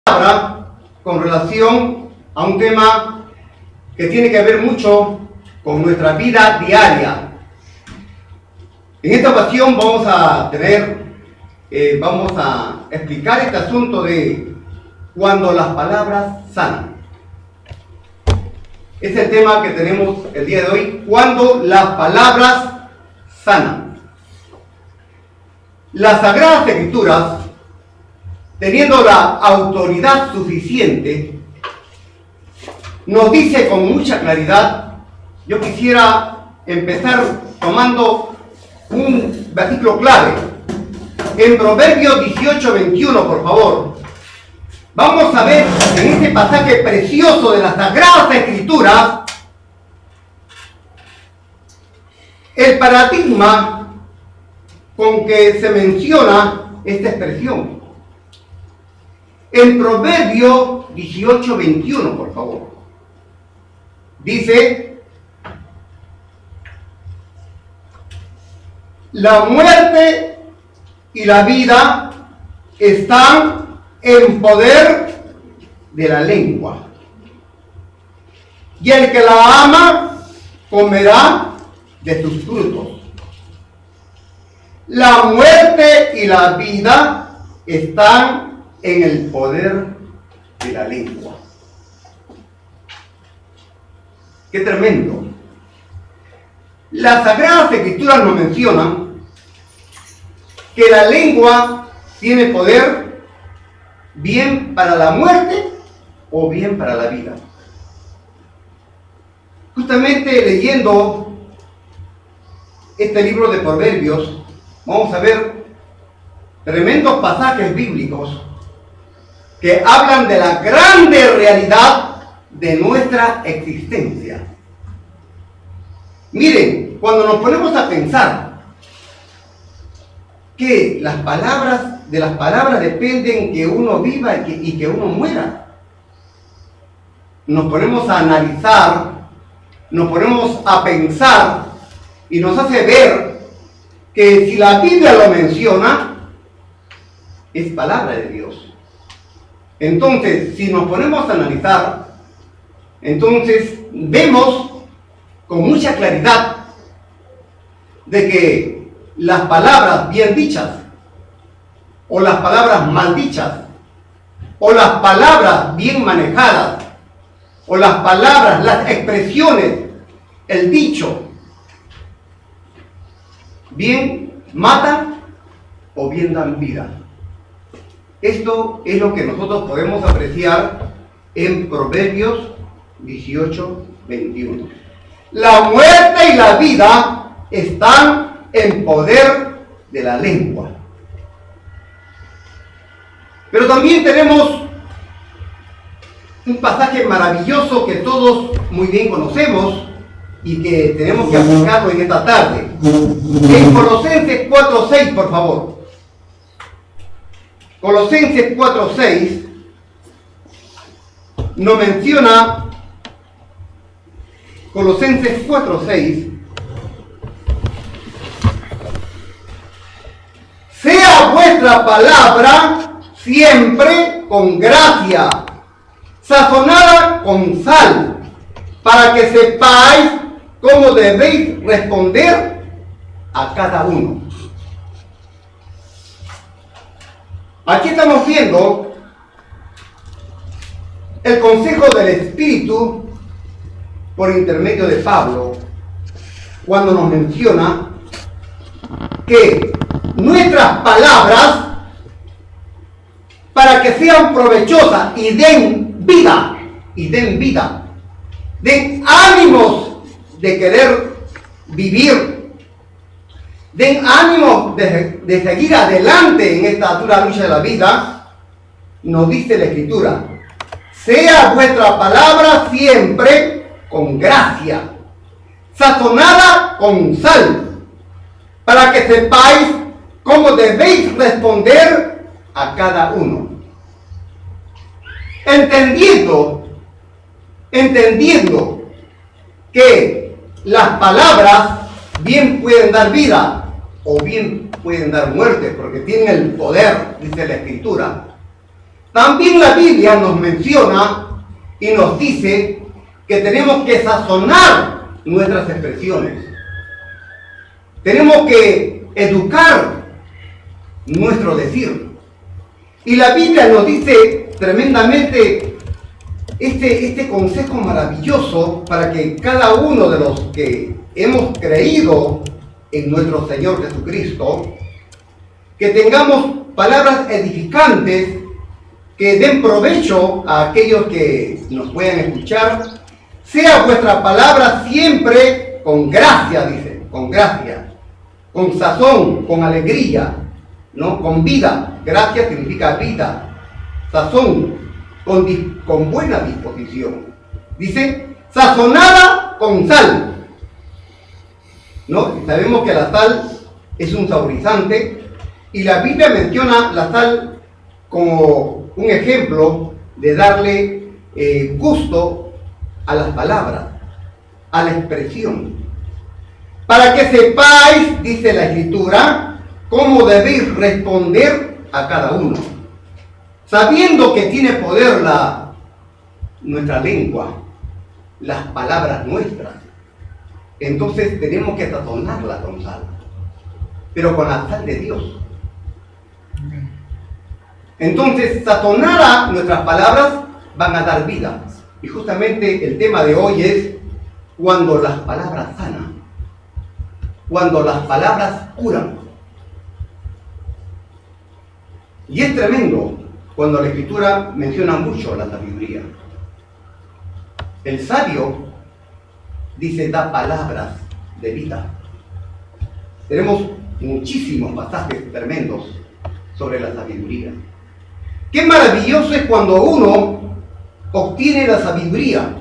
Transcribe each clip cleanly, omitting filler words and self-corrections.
palabra con relación a un tema que tiene que ver mucho con nuestra vida diaria. En esta ocasión vamos a explicar este asunto de cuando las palabras sanan. Es el tema que tenemos el día de hoy, cuando las palabras sanan. Las Sagradas Escrituras, teniendo la autoridad suficiente, nos dice con mucha claridad. Yo quisiera empezar tomando un versículo clave. En Proverbios 18:21, por favor. Vamos a ver en este pasaje precioso de las Sagradas Escrituras el paradigma con que se menciona esta expresión. En Proverbios 18:21, por favor. Dice: la muerte y la vida están en poder de la lengua, y el que la ama comerá de sus frutos. La muerte y la vida están en el poder de la lengua. ¡Qué tremendo! Las Sagradas Escrituras nos mencionan que la lengua tiene poder bien para la muerte o bien para la vida. Justamente leyendo este libro de Proverbios, vamos a ver tremendos pasajes bíblicos que hablan de la grande realidad de nuestra existencia. Miren, cuando nos ponemos a pensar que de las palabras dependen que uno viva y que uno muera, nos ponemos a analizar, nos ponemos a pensar y nos hace ver que si la Biblia lo menciona, es palabra de Dios. Entonces, si nos ponemos a analizar, entonces vemos con mucha claridad de que las palabras bien dichas, o las palabras mal dichas, o las palabras bien manejadas, o las palabras, las expresiones, el dicho, bien matan o bien dan vida. Esto es lo que nosotros podemos apreciar en Proverbios 18:21. La muerte y la vida están en poder de la lengua. Pero también tenemos un pasaje maravilloso que todos muy bien conocemos y que tenemos que aplicarlo en esta tarde. En Colosenses 4:6, por favor. Colosenses 4:6 nos menciona, Colosenses 4:6, sea vuestra palabra siempre con gracia, sazonada con sal, para que sepáis cómo debéis responder a cada uno. Aquí estamos viendo el consejo del Espíritu por intermedio de Pablo, cuando nos menciona que nuestras palabras, para que sean provechosas y den vida, den ánimos de querer vivir, den ánimos de seguir adelante en esta dura lucha de la vida, nos dice la Escritura: sea vuestra palabra siempre con gracia, sazonada con sal, para que sepáis cómo debéis responder a cada uno. Entendiendo que las palabras bien pueden dar vida o bien pueden dar muerte, porque tienen el poder, dice la Escritura. También la Biblia nos menciona y nos dice que tenemos que sazonar nuestras expresiones. Tenemos que educar nuestro decir. Y la Biblia nos dice tremendamente este consejo maravilloso para que cada uno de los que hemos creído en nuestro Señor Jesucristo, que tengamos palabras edificantes que den provecho a aquellos que nos puedan escuchar. Sea vuestra palabra siempre con gracia, dice, con gracia, con sazón, con alegría, ¿no? Con vida. Gracia significa vida. Sazón, con buena disposición. Dice, sazonada con sal. ¿No? Sabemos que la sal es un saborizante y la Biblia menciona la sal como un ejemplo de darle gusto a las palabras, a la expresión. Para que sepáis, dice la Escritura, cómo debéis responder a cada uno. Sabiendo que tiene poder nuestra lengua, las palabras nuestras, entonces tenemos que sazonarla con sal, pero con la sal de Dios. Entonces, sazonadas nuestras palabras van a dar vida. Y justamente el tema de hoy es cuando las palabras sanan, cuando las palabras curan. Y es tremendo cuando la Escritura menciona mucho la sabiduría. El sabio, dice, da palabras de vida. Tenemos muchísimos pasajes tremendos sobre la sabiduría. Qué maravilloso es cuando uno obtiene la sabiduría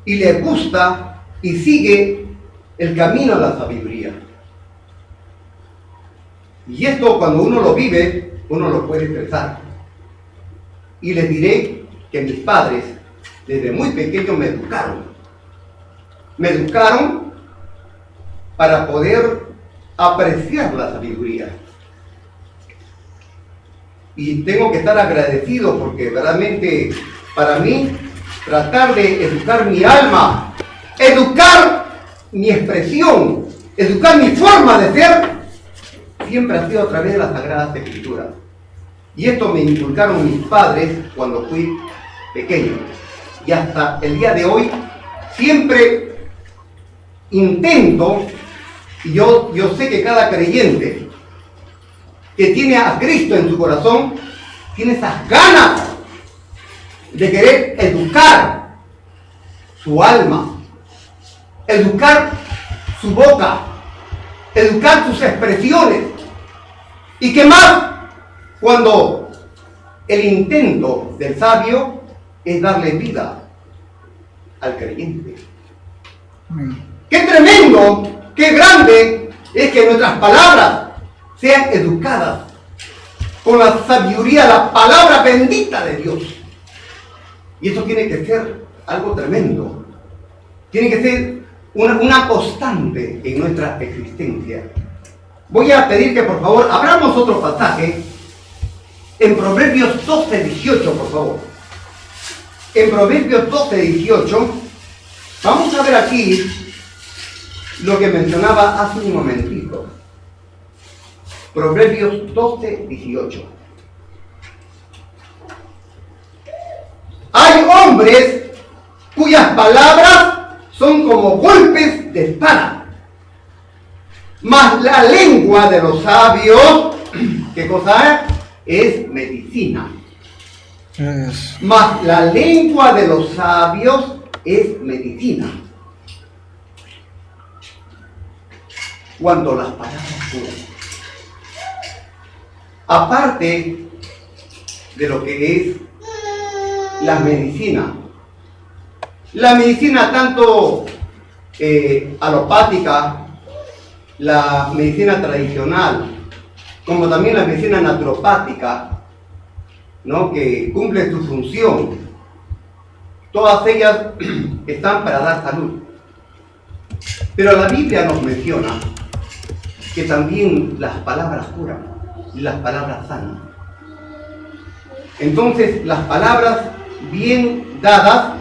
y le gusta y sigue el camino a la sabiduría. Y esto, cuando uno lo vive, uno lo puede expresar. Y les diré que mis padres, desde muy pequeño, me educaron. Me educaron para poder apreciar la sabiduría. Y tengo que estar agradecido porque realmente para mí tratar de educar mi alma, educar mi expresión, educar mi forma de ser, siempre ha sido a través de las Sagradas Escrituras. Y esto me inculcaron mis padres cuando fui pequeño. Y hasta el día de hoy siempre intento, y yo sé que cada creyente que tiene a Cristo en su corazón, tiene esas ganas de querer educar su alma, educar su boca, educar sus expresiones. ¿Y qué más? Cuando el intento del sabio es darle vida al creyente. ¡Qué tremendo! ¡Qué grande es que nuestras palabras sean educadas con la sabiduría, la palabra bendita de Dios! Y eso tiene que ser algo tremendo. Tiene que ser una constante en nuestra existencia. Voy a pedir que por favor abramos otro pasaje en Proverbios 12:18, por favor. En Proverbios 12:18, vamos a ver aquí lo que mencionaba hace un momentito. Proverbios 12:18. Hay hombres cuyas palabras son como golpes de espada, mas la lengua de los sabios, ¿qué cosa es? Es medicina. Mas la lengua de los sabios es medicina. Cuando las palabras curan. Aparte de lo que es la medicina tanto alopática, la medicina tradicional, como también la medicina naturopática, ¿no?, que cumple su función, todas ellas están para dar salud. Pero la Biblia nos menciona que también las palabras curan y las palabras sanan. Entonces, las palabras bien dadas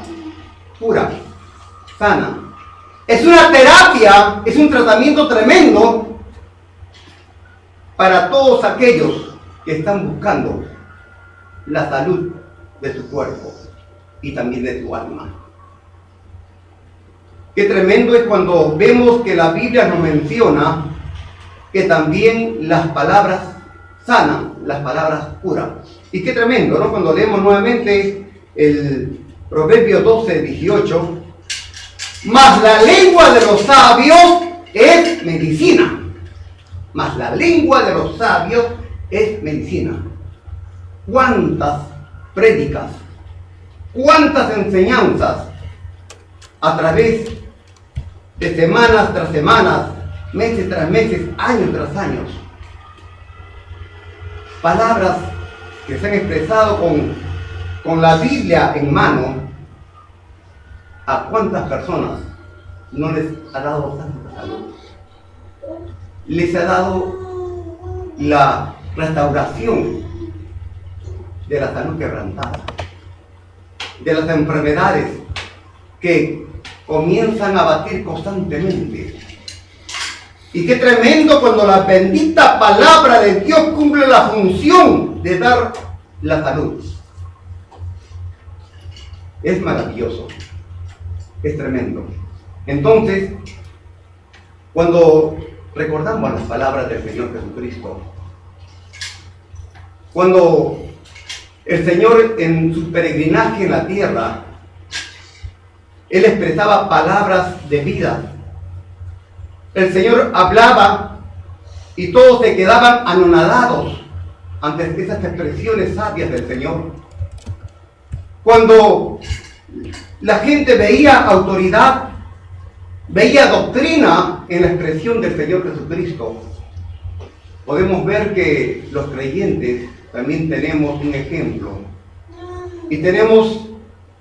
curan, sanan. Es una terapia, es un tratamiento tremendo para todos aquellos que están buscando la salud de su cuerpo y también de su alma. Qué tremendo es cuando vemos que la Biblia nos menciona que también las palabras sanan, las palabras curan. Y qué tremendo, ¿no? Cuando leemos nuevamente el Proverbio 12:18, mas la lengua de los sabios es medicina. Mas la lengua de los sabios es medicina. ¿Cuántas prédicas, cuántas enseñanzas a través de semanas tras semanas, meses tras meses, años tras años? Palabras que se han expresado con la Biblia en mano. ¿A cuántas personas no les ha dado tanta salud? Les ha dado la restauración de la salud quebrantada, de las enfermedades que comienzan a batir constantemente. Y qué tremendo cuando la bendita palabra de Dios cumple la función de dar la salud. Es maravilloso, es tremendo. Entonces, cuando recordamos las palabras del Señor Jesucristo, cuando el Señor en su peregrinaje en la tierra, Él expresaba palabras de vida. El Señor hablaba y todos se quedaban anonadados ante esas expresiones sabias del Señor. Cuando la gente veía autoridad, veía doctrina en la expresión del Señor Jesucristo, podemos ver que los creyentes también tenemos un ejemplo y tenemos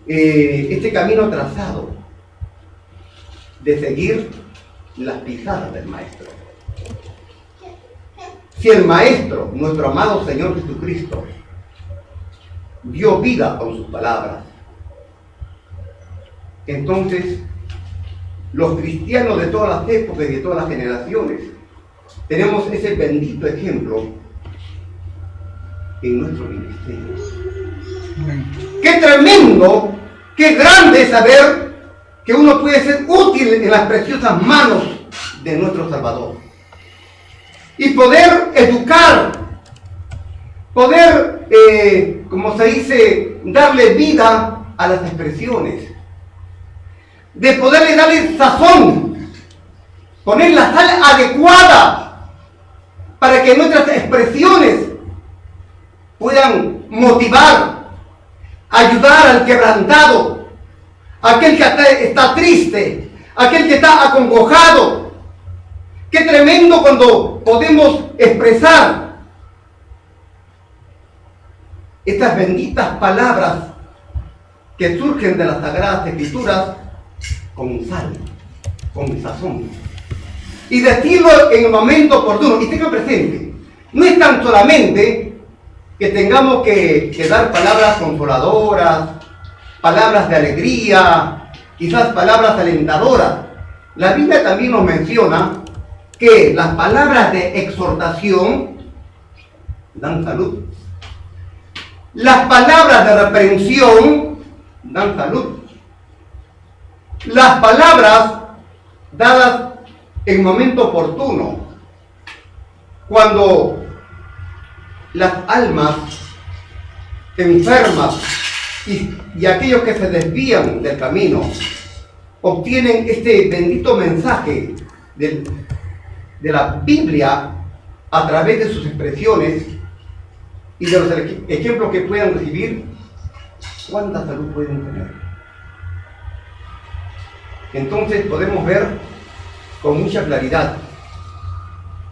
este camino trazado de seguir las pisadas del Maestro. Si el Maestro, nuestro amado Señor Jesucristo, dio vida con sus palabras, entonces los cristianos de todas las épocas y de todas las generaciones tenemos ese bendito ejemplo en nuestro ministerio. ¡Qué tremendo! ¡Qué grande es saber que uno puede ser útil en las preciosas manos de nuestro Salvador! Y poder educar, poder, como se dice, darle vida a las expresiones, de poderle darle sazón, poner la sal adecuada para que nuestras expresiones puedan motivar, ayudar al quebrantado, aquel que está triste, aquel que está acongojado. Qué tremendo cuando podemos expresar estas benditas palabras que surgen de las Sagradas Escrituras con sal, con sazón. Y decirlo en el momento oportuno. Y tenga presente, no es tan solamente que tengamos que dar palabras consoladoras, palabras de alegría, quizás palabras alentadoras. La Biblia también nos menciona que las palabras de exhortación dan salud. Las palabras de reprensión dan salud. Las palabras dadas en momento oportuno, cuando las almas enfermas y aquellos que se desvían del camino obtienen este bendito mensaje de la Biblia a través de sus expresiones y de los ejemplos que puedan recibir, ¿cuánta salud pueden tener? Entonces podemos ver con mucha claridad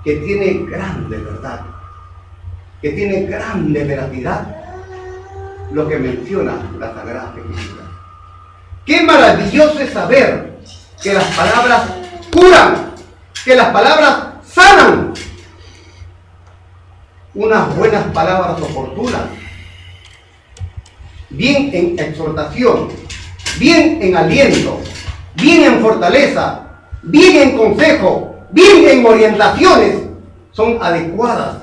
que tiene grande verdad, que tiene grande veracidad lo que menciona la Sagrada Escritura. Qué maravilloso es saber que las palabras curan, que las palabras sanan. Unas buenas palabras oportunas bien en exhortación, bien en aliento, bien en fortaleza, bien en consejo, bien en orientaciones, son adecuadas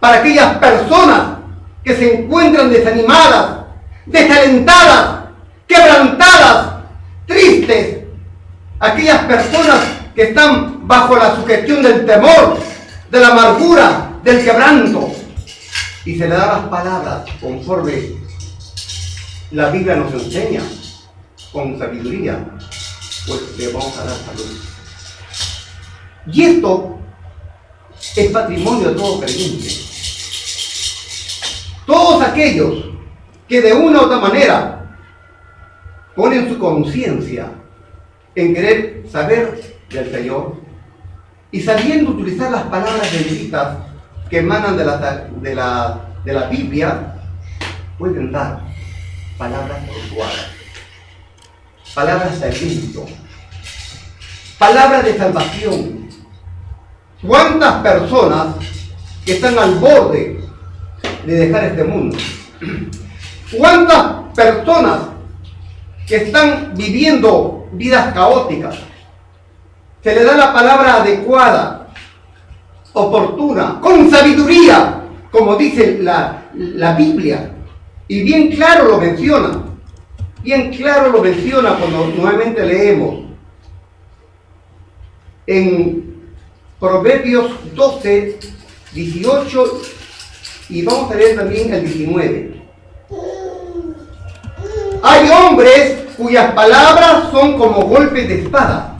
para aquellas personas que se encuentran desanimadas, desalentadas, quebrantadas, tristes, aquellas personas que están bajo la sugestión del temor, de la amargura, del quebranto, y se le dan las palabras conforme la Biblia nos enseña, con sabiduría, pues le vamos a dar salud. Y esto es patrimonio de todo creyente. Todos aquellos que de una u otra manera ponen su conciencia en querer saber del Señor y sabiendo utilizar las palabras benditas que emanan de la Biblia, pueden dar palabras adecuadas, palabras de aliento, palabras de salvación. ¿Cuántas personas que están al borde de dejar este mundo? ¿Cuántas personas que están viviendo vidas caóticas? Se le da la palabra adecuada, oportuna, con sabiduría, como dice la Biblia. Y bien claro lo menciona. Bien claro lo menciona cuando nuevamente leemos en Proverbios 12, 18 y vamos a leer también el 19. Hay hombres cuyas palabras son como golpes de espada,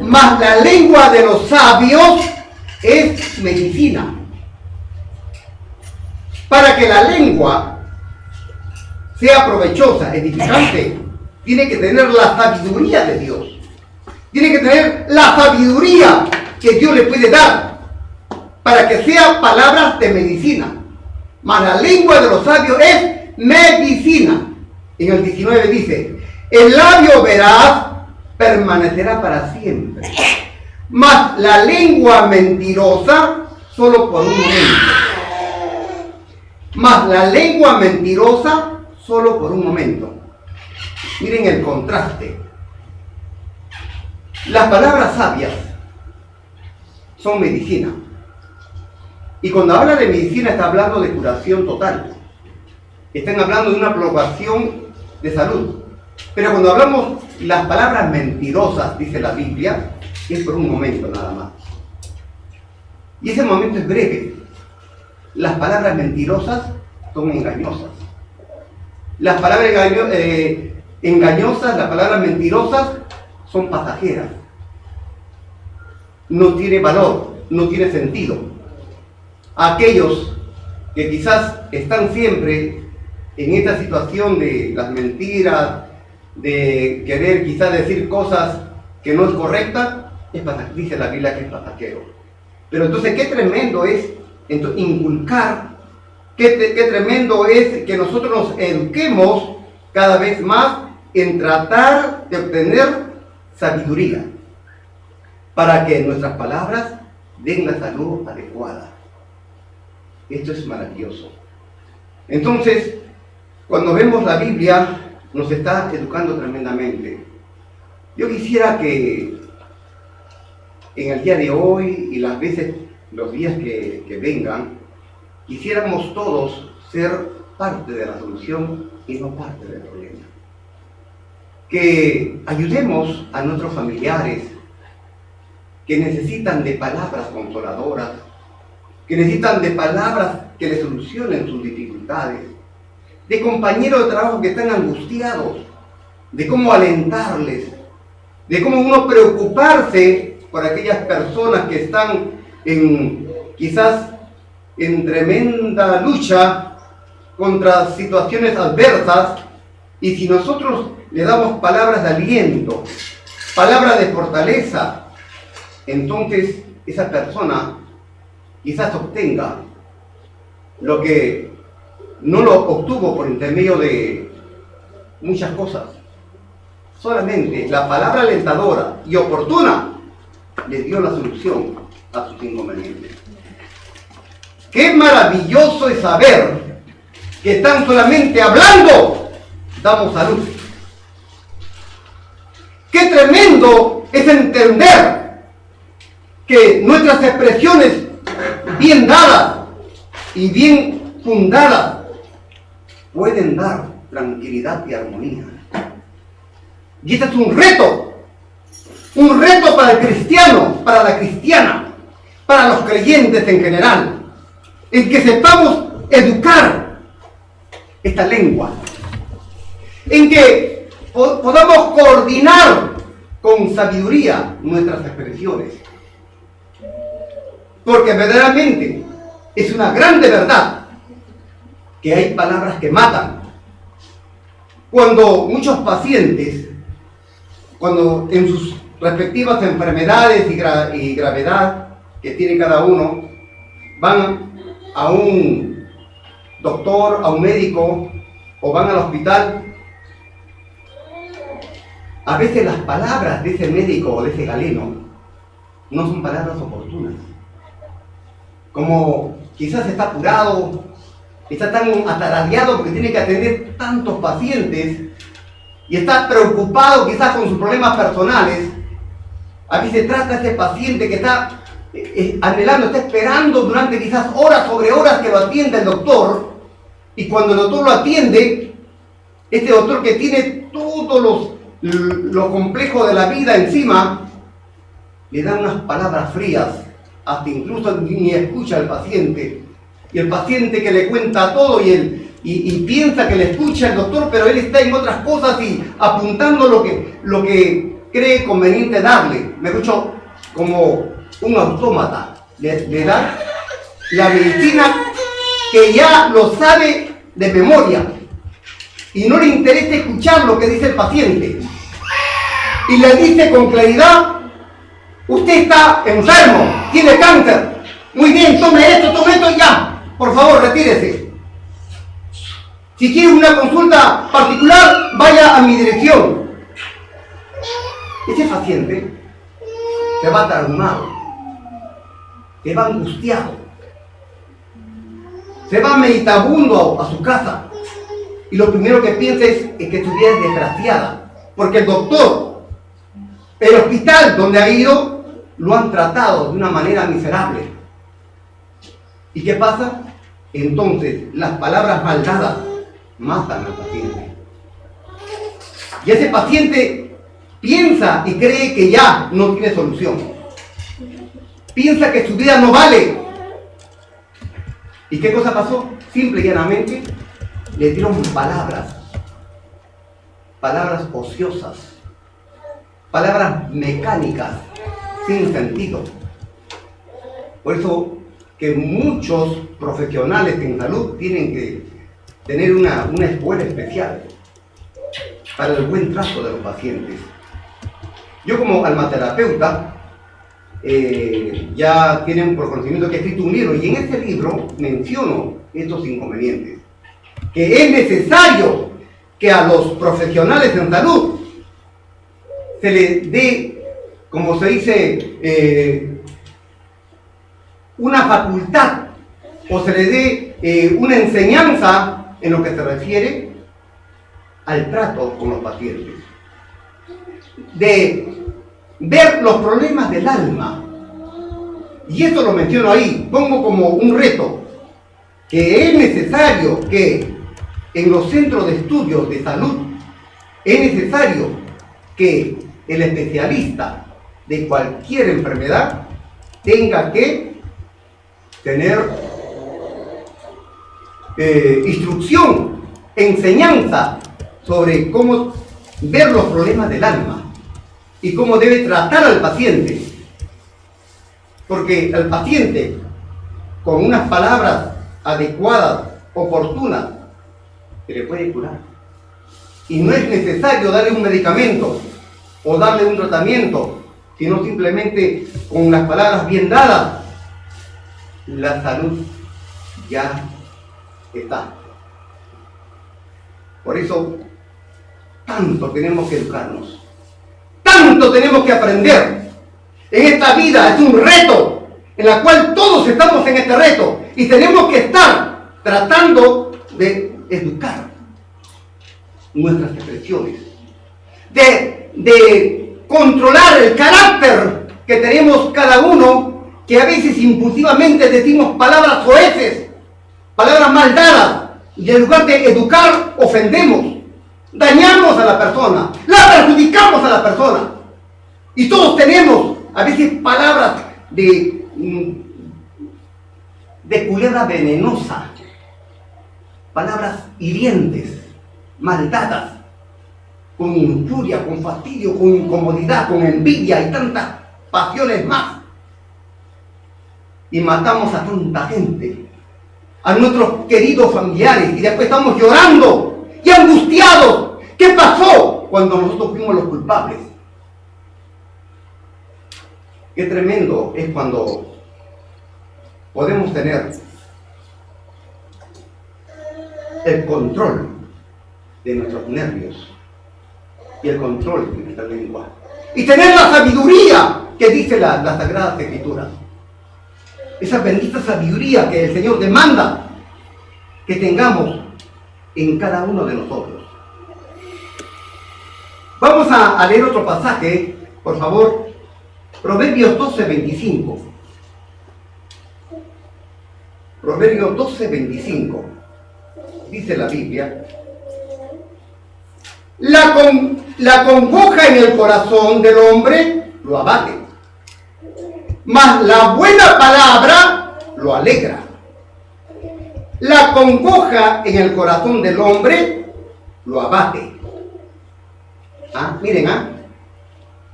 mas la lengua de los sabios es medicina. Para que la lengua sea provechosa, edificante, tiene que tener la sabiduría de Dios. Tiene que tener la sabiduría que Dios le puede dar para que sea palabras de medicina. Mas la lengua de los sabios es medicina. En el 19 dice, el labio veraz permanecerá para siempre, mas la lengua mentirosa solo por un momento. Mas la lengua mentirosa solo por un momento. Miren el contraste. Las palabras sabias son medicina. Y cuando habla de medicina está hablando de curación total. Están hablando de una provocación de salud. Pero cuando hablamos las palabras mentirosas, dice la Biblia, es por un momento nada más. Y ese momento es breve. Las palabras mentirosas son engañosas. Las palabras engañosas, las palabras mentirosas son pasajeras. No tiene valor, no tiene sentido. Aquellos que quizás están siempre en esta situación de las mentiras, de querer quizás decir cosas que no es correcta, dice la Biblia que es pasajero. Pero entonces qué tremendo es inculcar, qué tremendo es que nosotros nos eduquemos cada vez más en tratar de obtener sabiduría para que nuestras palabras den la salud adecuada. Esto es maravilloso. Entonces, cuando vemos la Biblia, nos está educando tremendamente. Yo quisiera que en el día de hoy y las veces, los días que vengan, quisiéramos todos ser parte de la solución y no parte del problema. Que ayudemos a nuestros familiares que necesitan de palabras consoladoras, que necesitan de palabras que les solucionen sus dificultades, de compañeros de trabajo que están angustiados, de cómo alentarles, de cómo uno preocuparse por aquellas personas que están quizás en tremenda lucha contra situaciones adversas, y si nosotros le damos palabras de aliento, palabras de fortaleza, entonces esa persona quizás obtenga lo que no lo obtuvo por intermedio de muchas cosas. Solamente la palabra alentadora y oportuna le dio la solución a sus inconvenientes. Qué maravilloso es saber que tan solamente hablando damos salud. Qué tremendo es entender que nuestras expresiones bien dadas y bien fundadas pueden dar tranquilidad y armonía. Y este es un reto para el cristiano, para la cristiana, para los creyentes en general, en que sepamos educar esta lengua, en que podamos coordinar con sabiduría nuestras expresiones. Porque verdaderamente es una grande verdad que hay palabras que matan. Cuando muchos pacientes, cuando en sus respectivas enfermedades y gravedad que tiene cada uno, van a un doctor, a un médico o van al hospital, a veces las palabras de ese médico o de ese galeno no son palabras oportunas. Como quizás está apurado, está tan atareado porque tiene que atender tantos pacientes y está preocupado quizás con sus problemas personales. A veces trata a ese paciente que está anhelando, está esperando durante quizás horas sobre horas que lo atienda el doctor, y cuando el doctor lo atiende, este doctor que tiene todos los complejos de la vida encima, le da unas palabras frías, hasta incluso ni escucha al paciente, y el paciente que le cuenta todo y piensa que le escucha el doctor, pero él está en otras cosas y apuntando lo que cree conveniente darle. Me escucho como un autómata, le da la medicina que ya lo sabe de memoria y no le interesa escuchar lo que dice el paciente, y le dice con claridad: usted está enfermo, tiene cáncer, muy bien, tome esto ya, por favor, retírese. Si quiere una consulta particular, vaya a mi dirección. Ese paciente se va traumado, se va angustiado, se va meditabundo a su casa, y lo primero que piensa es que su vida es desgraciada, porque el doctor, el hospital donde ha ido, lo han tratado de una manera miserable. ¿Y qué pasa? Entonces, las palabras mal dadas matan al paciente. Y ese paciente piensa y cree que ya no tiene solución. Piensa que su vida no vale. ¿Y qué cosa pasó? Simple y llanamente le dieron palabras ociosas, palabras mecánicas, sin sentido. Por eso que muchos profesionales en salud tienen que tener una escuela especial para el buen trato de los pacientes. Yo como almaterapeuta, ya tienen por conocimiento que he escrito un libro, y en ese libro menciono estos inconvenientes, que es necesario que a los profesionales en salud se les dé, como se dice, una facultad, o se le dé una enseñanza en lo que se refiere al trato con los pacientes, de ver los problemas del alma. Y esto lo menciono ahí, pongo como un reto, que es necesario que en los centros de estudios de salud, es necesario que el especialista de cualquier enfermedad tenga que tener instrucción, enseñanza sobre cómo ver los problemas del alma y cómo debe tratar al paciente. Porque el paciente, con unas palabras adecuadas, oportunas, se le puede curar. Y no es necesario darle un medicamento o darle un tratamiento, sino simplemente con las palabras bien dadas, la salud ya está. Por eso, tanto tenemos que educarnos, tanto tenemos que aprender. En esta vida es un reto, en la cual todos estamos en este reto, y tenemos que estar tratando de educar nuestras expresiones, de controlar el carácter que tenemos cada uno, que a veces impulsivamente decimos palabras soeces, palabras mal dadas, y en lugar de educar, ofendemos, dañamos a la persona, la perjudicamos a la persona. Y todos tenemos a veces palabras de culebra venenosa, palabras hirientes, maldadas, con injuria, con fastidio, con incomodidad, con envidia y tantas pasiones más. Y matamos a tanta gente, a nuestros queridos familiares, y después estamos llorando y angustiados. ¿Qué pasó cuando nosotros fuimos los culpables? Qué tremendo es cuando podemos tener el control de nuestros nervios y el control de nuestra lengua, y tener la sabiduría que dice la Sagrada Escritura, esa bendita sabiduría que el Señor demanda que tengamos en cada uno de nosotros. Vamos a leer otro pasaje, por favor, Proverbios 12:25. Proverbios 12:25. Dice la Biblia: la congoja en el corazón del hombre lo abate, mas la buena palabra lo alegra. La congoja en el corazón del hombre lo abate. Miren,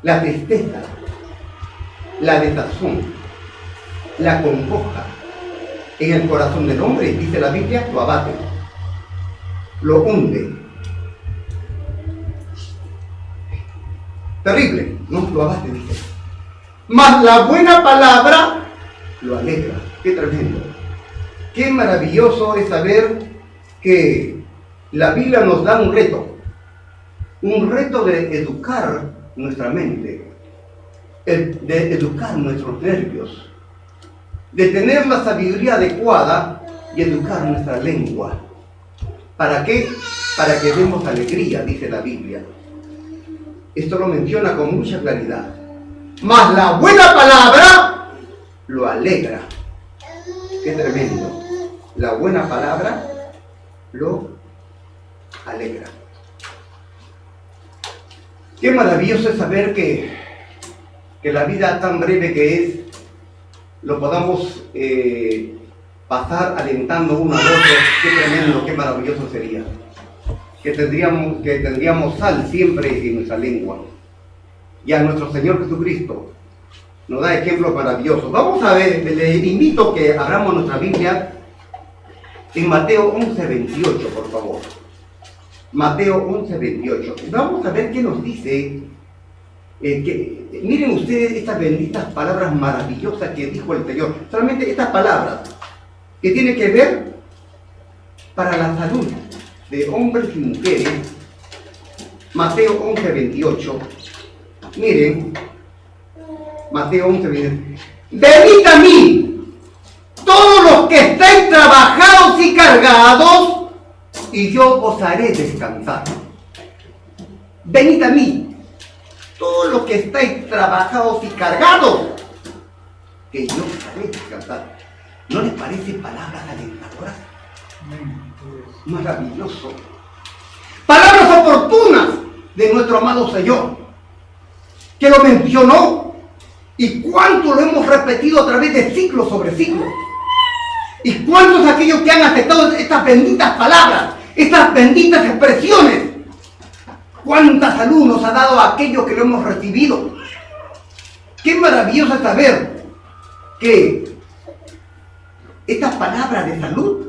la tristeza, la desazón, la congoja en el corazón del hombre, dice la Biblia, lo abate, lo hunde. Terrible, ¿no? Lo abate, dice. Mas la buena palabra lo alegra. Qué tremendo. Qué maravilloso es saber que la Biblia nos da un reto de educar nuestra mente, de educar nuestros nervios, de tener la sabiduría adecuada y educar nuestra lengua. ¿Para qué? Para que demos alegría, dice la Biblia. Esto lo menciona con mucha claridad. Mas la buena palabra lo alegra. Qué tremendo. La buena palabra lo alegra. Qué maravilloso es saber que la vida tan breve que es, lo podamos pasar alentando uno al otro. Qué tremendo, qué maravilloso sería. Que tendríamos sal siempre en nuestra lengua. Y a nuestro Señor Jesucristo nos da ejemplos maravillosos. Vamos a ver, les invito que abramos nuestra Biblia en Mateo 11:28, por favor. Mateo 11:28. Vamos a ver qué nos dice. Miren ustedes estas benditas palabras maravillosas que dijo el Señor. Solamente estas palabras que tienen que ver para la salud de hombres y mujeres. Mateo 11:28. Miren, Mateo 11:28. Venid a mí, todos los que estáis trabajados y cargados, y yo os haré descansar. Venid a mí, todos los que estáis trabajados y cargados, que yo os haré descansar. ¿No les parece palabras alentadoras? Maravilloso. Palabras oportunas de nuestro amado Señor, que lo mencionó, y cuánto lo hemos repetido a través de siglos sobre siglos. Y cuántos aquellos que han aceptado estas benditas palabras, estas benditas expresiones. Cuánta salud nos ha dado a aquellos que lo hemos recibido. Qué maravilloso es saber que estas palabras de salud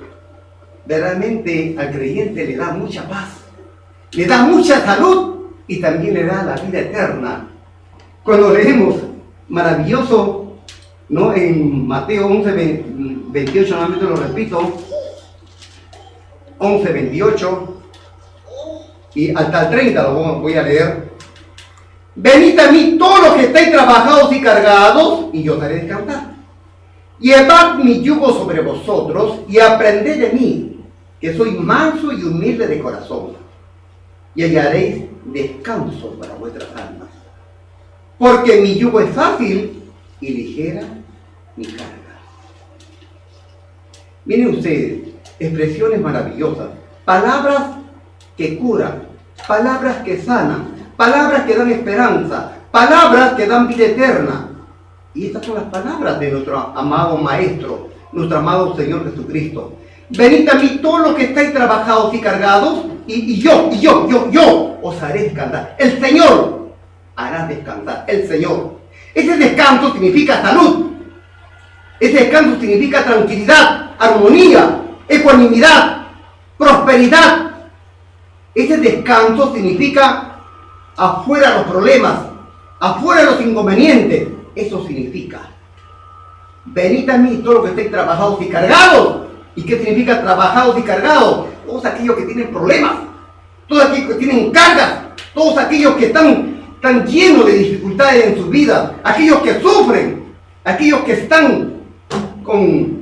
realmente al creyente le da mucha paz, le da mucha salud y también le da la vida eterna. Cuando leemos maravilloso, ¿no? En Mateo 11:28, nuevamente lo repito, 11:28 y hasta el 30 lo voy a leer. Venid a mí todos los que estáis trabajados y cargados, y yo os haré descansar. Llevad mi yugo sobre vosotros y aprended de mí, que soy manso y humilde de corazón, y hallaréis descanso para vuestras almas. Porque mi yugo es fácil y ligera mi carga. Miren ustedes, expresiones maravillosas, palabras que curan, palabras que sanan, palabras que dan esperanza, palabras que dan vida eterna. Y estas son las palabras de nuestro amado Maestro, nuestro amado Señor Jesucristo. Venid a mí todos los que estáis trabajados y cargados, y yo os haré descansar. El Señor hará descansar, el Señor. Ese descanso significa salud. Ese descanso significa tranquilidad, armonía, ecuanimidad, prosperidad. Ese descanso significa afuera los problemas, afuera los inconvenientes. Eso significa. Venid a mí todos los que estéis trabajados y cargados. ¿Y qué significa trabajados y cargados? Todos aquellos que tienen problemas, todos aquellos que tienen cargas, todos aquellos que están llenos de dificultades en sus vidas, aquellos que sufren, aquellos que están con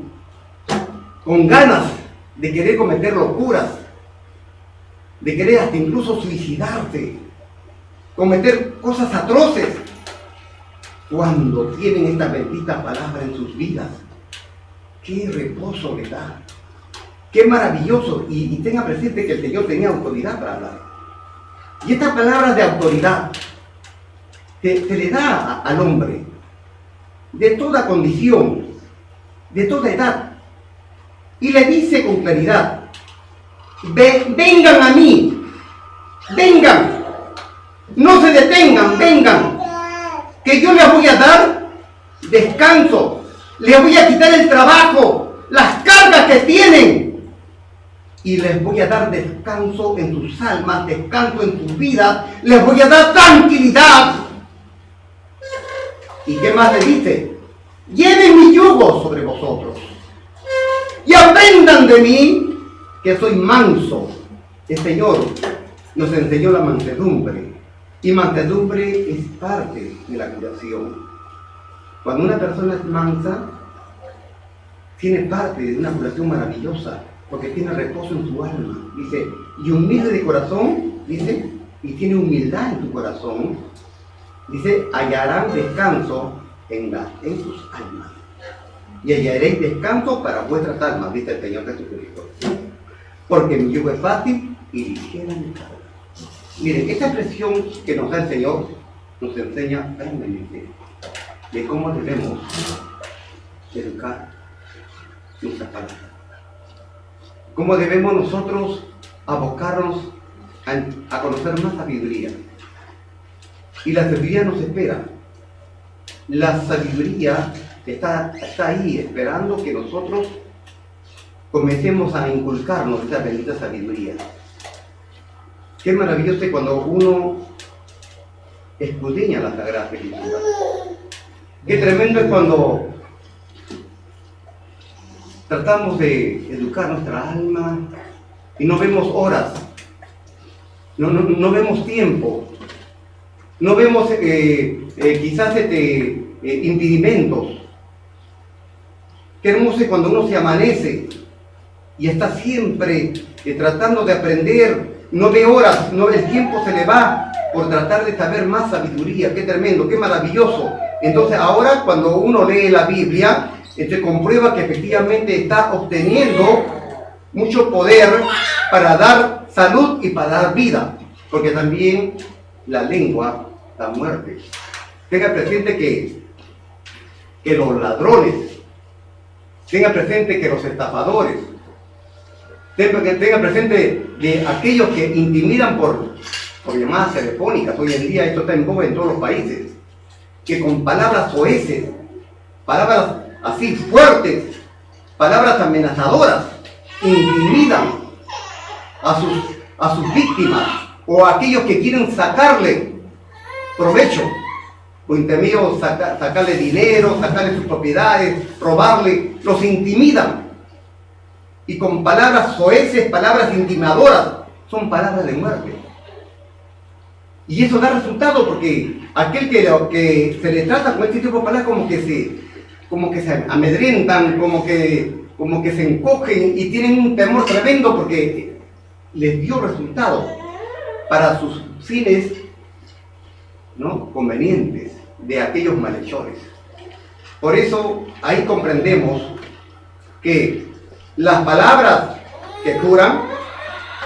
ganas de querer cometer locuras, de querer hasta incluso suicidarse, cometer cosas atroces. Cuando tienen esta bendita palabra en sus vidas, qué reposo le da, qué maravilloso. Y tenga presente que el Señor tenía autoridad para hablar. Y esta palabra de autoridad se le da al hombre de toda condición, de toda edad, y le dice con claridad: vengan a mí, vengan, no se detengan, vengan, que yo les voy a dar descanso, les voy a quitar el trabajo, las cargas que tienen, y les voy a dar descanso en sus almas, descanso en sus vidas, les voy a dar tranquilidad. ¿Y qué más le dice? Lleven mi yugo sobre vosotros y aprendan de mí, que soy manso. El Señor nos enseñó la mansedumbre, y mansedumbre es parte de la curación. Cuando una persona es mansa, tiene parte de una curación maravillosa, porque tiene reposo en su alma. Dice, y humilde de corazón, dice, y tiene humildad en su corazón, dice, hallarán descanso en sus almas. Y hallaréis descanso para vuestras almas, dice el Señor Jesucristo. Porque mi yugo es fácil y ligera mi carga. Miren, esta expresión que nos da el Señor nos enseña firmemente de cómo debemos educar nuestras palabras. Cómo debemos nosotros abocarnos a conocer más sabiduría. Y la sabiduría nos espera. La sabiduría está ahí esperando que nosotros comencemos a inculcarnos esa bendita sabiduría. Qué maravilloso es cuando uno escudriña la Sagrada Escritura. Qué tremendo es cuando tratamos de educar nuestra alma y no vemos horas, no vemos tiempo, no vemos quizás impedimentos. Qué hermoso es cuando uno se amanece y está siempre tratando de aprender. No ve horas, el tiempo se le va por tratar de saber más sabiduría. Qué tremendo, qué maravilloso. Entonces ahora cuando uno lee la Biblia, se comprueba que efectivamente está obteniendo mucho poder para dar salud y para dar vida. Porque también la lengua da muerte. Tenga presente que los ladrones, tenga presente que los estafadores, tenga presente de aquellos que intimidan por llamadas telefónicas. Hoy en día esto está en boga en todos los países, que con palabras soeces, palabras así fuertes, palabras amenazadoras, intimidan a sus víctimas o a aquellos que quieren sacarle provecho, o intermedio sacarle dinero, sacarle sus propiedades, robarle, los intimidan. Y con palabras soeces, palabras intimidadoras, son palabras de muerte. Y eso da resultado porque aquel que se le trata con este tipo de palabras como que se amedrentan, como que como que se encogen y tienen un temor tremendo porque les dio resultado para sus fines, ¿no?, convenientes de aquellos malhechores. Por eso ahí comprendemos que las palabras que curan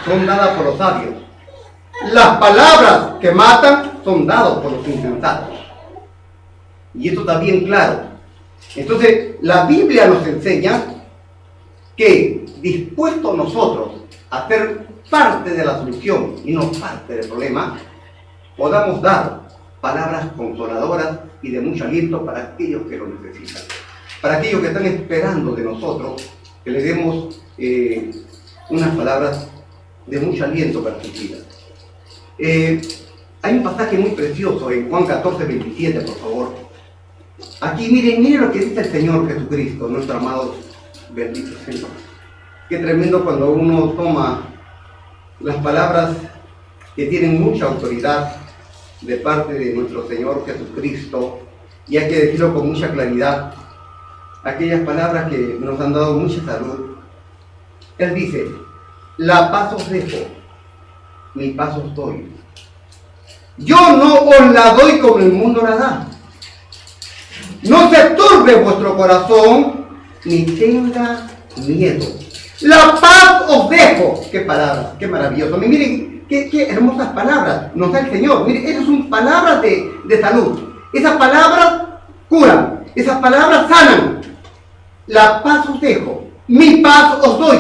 son dadas por los sabios. Las palabras que matan son dadas por los insensatos. Y esto está bien claro. Entonces, la Biblia nos enseña que dispuestos nosotros a ser parte de la solución y no parte del problema, podamos dar palabras consoladoras y de mucho aliento para aquellos que lo necesitan, para aquellos que están esperando de nosotros que le demos unas palabras de mucho aliento para sus vidas. Hay un pasaje muy precioso en Juan 14, 27, por favor. Aquí miren lo que dice el Señor Jesucristo, nuestro amado bendito Señor. Qué tremendo cuando uno toma las palabras que tienen mucha autoridad de parte de nuestro Señor Jesucristo, y hay que decirlo con mucha claridad, aquellas palabras que nos han dado mucha salud. Él dice: la paz os dejo, mi paz os doy. Yo no os la doy como el mundo la da. No se turbe vuestro corazón, ni tenga miedo. La paz os dejo. Qué palabras, qué maravilloso. Miren, qué hermosas palabras nos da el Señor. Miren, esas son palabras de salud. Esas palabras curan. Esas palabras sanan. La paz os dejo, mi paz os doy.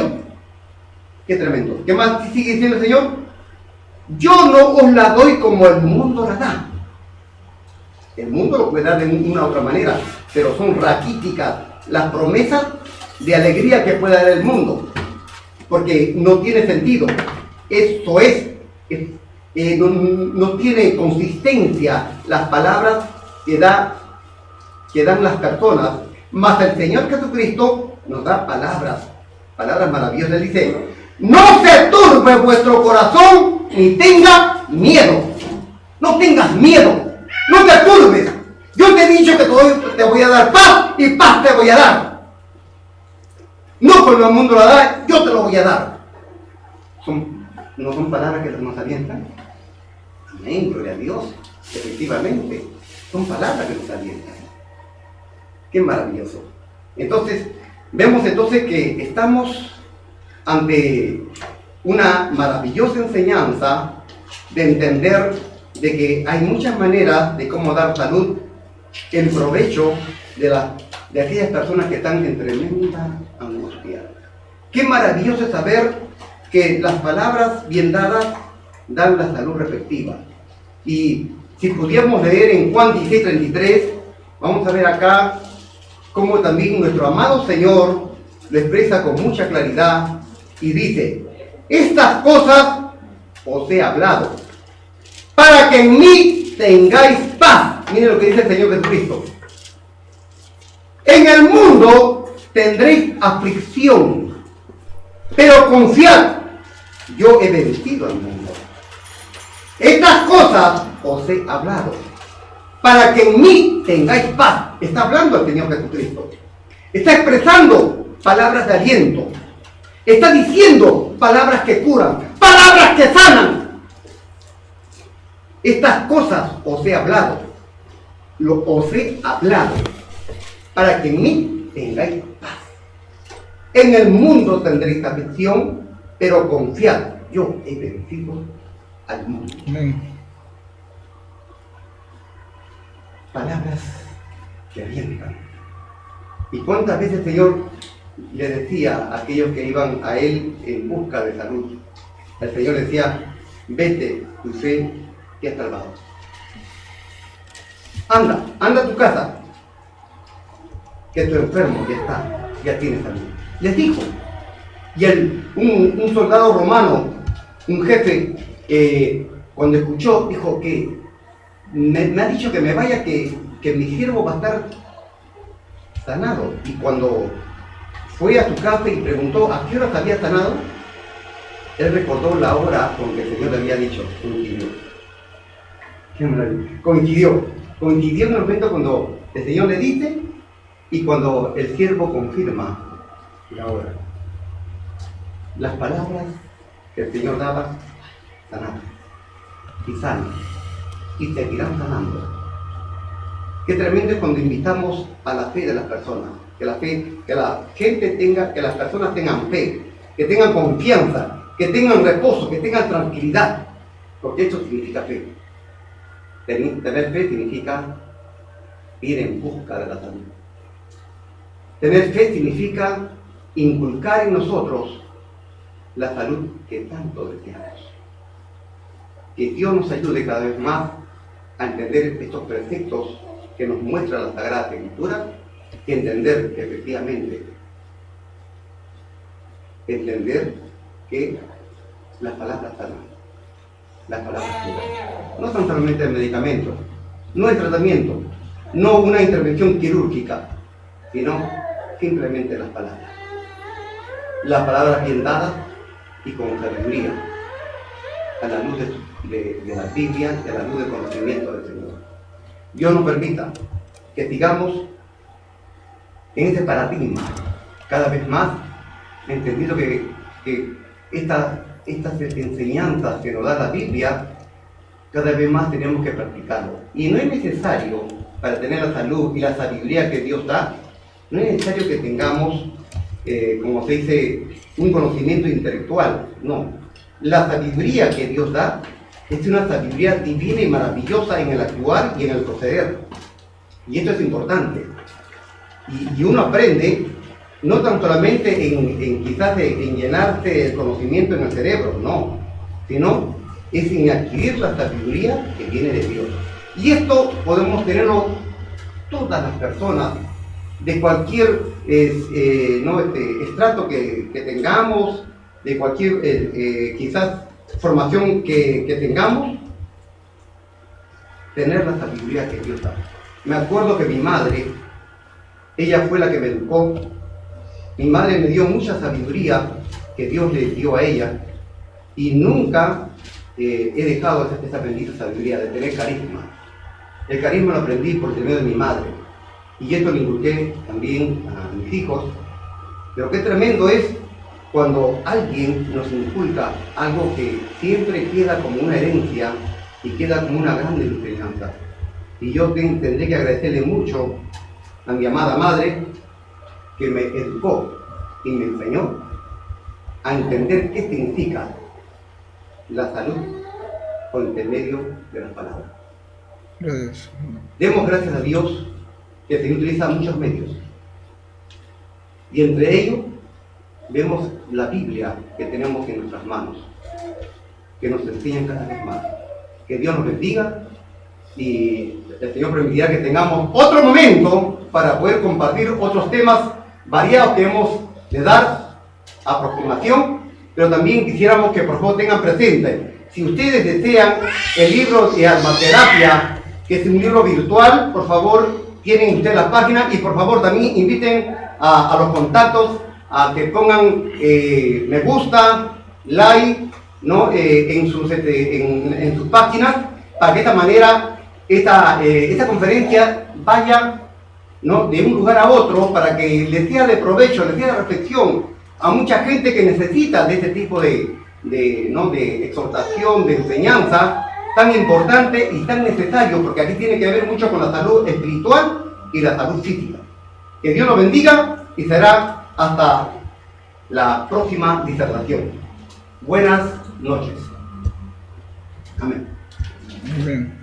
Qué tremendo. ¿Qué más sigue diciendo el Señor? Yo no os la doy como el mundo la da. El mundo lo puede dar de una u otra manera, pero son raquíticas las promesas de alegría que puede dar el mundo, porque no tiene sentido. Esto no tiene consistencia las palabras que dan las personas, mas el Señor Jesucristo nos da palabras maravillosas. Él dice: no se turbe vuestro corazón ni tenga miedo. No tengas miedo. No te turbes. Yo te he dicho que te voy a dar paz, y paz te voy a dar. No como el mundo la da, yo te lo voy a dar. ¿No son palabras que nos alientan? Amén, gloria a Dios. Efectivamente, son palabras que nos alientan. Qué maravilloso. Entonces, vemos entonces que estamos ante una maravillosa enseñanza de entender de que hay muchas maneras de cómo dar salud en provecho de aquellas personas que están en tremenda angustia. Qué maravilloso es saber que las palabras bien dadas dan la salud respectiva. Y si pudiéramos leer en Juan 16:33, vamos a ver acá cómo también nuestro amado Señor lo expresa con mucha claridad y dice: estas cosas os he hablado, para que en mí tengáis paz. Miren lo que dice el Señor Jesucristo: en el mundo tendréis aflicción, pero confiad, yo he vencido al mundo. Estas cosas os he hablado, para que en mí tengáis paz. Está hablando el Señor Jesucristo. Está expresando palabras de aliento. Está diciendo palabras que curan, palabras que sanan. Estas cosas os he hablado, para que en mí tengáis paz. En el mundo tendréis aflicción, pero confiad, yo he vencido al mundo. Amén. Palabras que alientan. ¿Y cuántas veces el Señor le decía a aquellos que iban a Él en busca de salud? El Señor decía: vete, tu fe te ha salvado. Anda a tu casa, que tu enfermo ya tiene salud. Les dijo. Y un soldado romano, un jefe, cuando escuchó, dijo que me ha dicho que me vaya, que mi siervo va a estar sanado. Y cuando fue a su casa y preguntó a qué hora se había sanado, él recordó la hora con que el Señor le había dicho. Coincidió en el momento cuando el Señor le dice y cuando el siervo confirma Y ahora, las palabras que el Señor daba, sanar y sanan y seguirán sanando. Qué tremendo es cuando invitamos a la fe de las personas, que la gente tenga, que las personas tengan fe, que tengan confianza, que tengan reposo, que tengan tranquilidad, porque eso significa fe. Tener fe significa ir en busca de la salud. Tener fe significa inculcar en nosotros la salud que tanto deseamos. Que Dios nos ayude cada vez más a entender estos preceptos que nos muestra la Sagrada Escritura y entender que efectivamente, que las palabras sanan, las palabras curan. No son solamente el medicamento, no el tratamiento, no una intervención quirúrgica, sino simplemente las palabras. Las palabras bien dadas y con sabiduría, a la luz de la Biblia y a la luz del conocimiento del Señor. Dios nos permita que sigamos en ese paradigma cada vez más, entendiendo que estas enseñanzas que nos da la Biblia, cada vez más tenemos que practicarlo. Y no es necesario, para tener la salud y la sabiduría que Dios da, no es necesario que tengamos, como se dice, un conocimiento intelectual. No, la sabiduría que Dios da es una sabiduría divina y maravillosa en el actuar y en el proceder. Y esto es importante. Y uno aprende, no tan solamente quizás en llenarse el conocimiento en el cerebro, no, sino es en adquirir la sabiduría que viene de Dios. Y esto podemos tenerlo todas las personas, de cualquier estrato que tengamos, de cualquier quizás formación que tengamos, tener la sabiduría que Dios da. Me acuerdo que mi madre, ella fue la que me educó. Mi madre me dio mucha sabiduría que Dios le dio a ella, y nunca he dejado esa bendita sabiduría de tener carisma. El carisma lo aprendí por medio de mi madre, y esto lo inculqué también a mis hijos. Pero qué tremendo es cuando alguien nos inculca algo que siempre queda como una herencia y queda como una gran enseñanza. Y yo tendré que agradecerle mucho a mi amada madre, que me educó y me enseñó a entender qué significa la salud por intermedio de las palabras. Gracias. Demos gracias a Dios que se utiliza muchos medios. Y entre ellos vemos la Biblia que tenemos en nuestras manos, que nos enseñan cada vez más. Que Dios nos bendiga, y el Señor permitirá que tengamos otro momento para poder compartir otros temas variados que hemos de dar a aproximación, pero también quisiéramos que por favor tengan presente, si ustedes desean el libro de Almaterapia, que es un libro virtual, por favor tienen ustedes la página, y por favor también inviten a los contactos a que pongan me gusta, like, ¿no? en sus páginas, para que de esta manera esta conferencia vaya, ¿no? de un lugar a otro, para que les sea de provecho, les sea de reflexión a mucha gente que necesita de este tipo de exhortación, de enseñanza tan importante y tan necesario, porque aquí tiene que ver mucho con la salud espiritual y la salud física. Que Dios los bendiga, y será hasta la próxima disertación. Buenas noches. Amén. Amén.